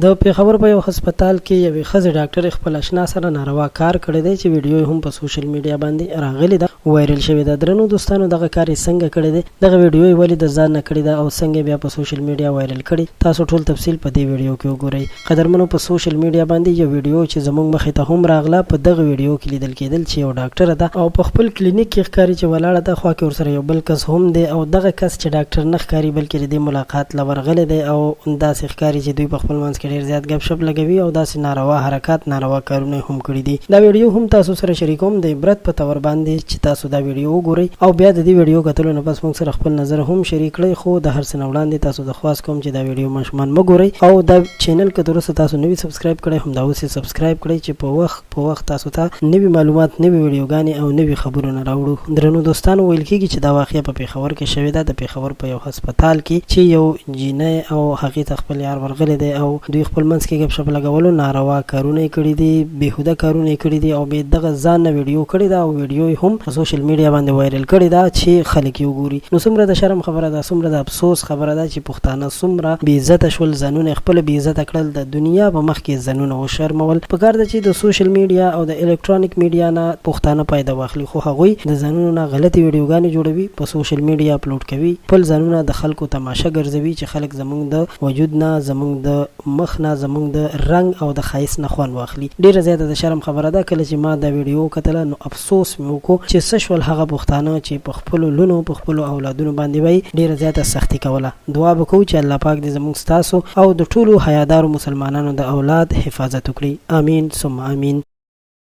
د پیښور په یو هسپتال کې یو ښځه ډاکټر خپل آشنا سره ناروا کار کړی دی چې ویډیو هم په سوشل میډیا باندې راغلی ده، وایرل شوی ده. درنو دوستانو، دغه کار یې څنګه کړی دی، دغه ویډیو ولې د ځان نه کړی ده او څنګه بیا په سوشل میډیا وایرل کړي، تاسو ټول تفصیل په دې ویډیو کې وګورئ. قدرمنو، په سوشل میډیا باندې یو ویډیو چې زموږ مخې ته هم راغله، په دغه ویډیو کې لیدل کېدل چې یو ډاکټر ده او په خپل کلینیک کې ښکاري چې ولاړه ده، خوا کې ورسره یو بل کس هم دی او دغه کس چې ډاکټر نه ښکاري بلکې د ملاقات لورغلی دی او داسې ښکاري چې دوی په خپل منځ کې ډېر زیات ګپ شپ لګوي او داسې ناروا حرکات، ناروا کارونه هم کړي دي. دا ویډیو هم تاسو سره شریکوم د عبرت په تور باندې چې تاسو دا ویډیو وګورئ او بیا د دې ویډیو کتلو نه پس موږ سره خپل نظر هم شریک کړئ. خو د هر څه نه وړاندې تاسو د خواست کوم چې دا ویډیو ماشومان مه ګورئ او دا چینل که تر اوسه تاسو نوي سبسکرایب کړئ هم دا اوس یې سبسکرایب کړئ چې په وخت تاسو ته نوي معلومات، نوي ویډیوګانې او نوي خبرونه راوړو. درنو دوستانو، ویل کېږي چې دا واقعه په پیښور کې شوې ده، د پیښور په یو هسپتال کې چې یو جینۍ او هغې ته خپل یار ورغلی دی او دوی خپل منځ کې ګپ شپ لګولو، ناروا کارونه یې کړي دي، بېهوده کارونه یې کړي دي او بیا دغه ځان نه ویډیو کړې ده او ویډیو یې هم په سوشل میډیا باندې وایرل کړې ده چې خلک یې وګوري. نو څومره د شرم خبره ده، څومره د افسوس خبره ده چې پښتانه څومره بې عزته شول، ځانونه خپل بې عزته کړل، د دنیا په مخ کې ځانونه وشرمول. پکار ده چې د سوشل میډیا او د الکترونیک میډیا نه پښتانه فایده واخلي، خو هغوی د ځانونو نه غلطي ویډیوګانې جوړوي، په سوشل میډیا اپلوډ کوي، خپل ځانونه د خلکو تماشه ګرځوي چې خلک زموږ د وجود نه، زموږ د مخ نه، زموږ د رنګ او د ښایست نه خوند واخلي. ډېره زیاته د شرم خبره ده. کله چې ما دا ویډیو کتله نو افسوس مې وکړو چې څه شول هغه پښتانه چې په خپلو لونو، په خپلو اولادونو باندې وایي ډېره زیاته سختي کوله. دعا به کوو چې الله پاک دې زموږ ستاسو او د ټولو حیادارو مسلمانانو د اولاد حفاظت وکړي. امین ثم امین.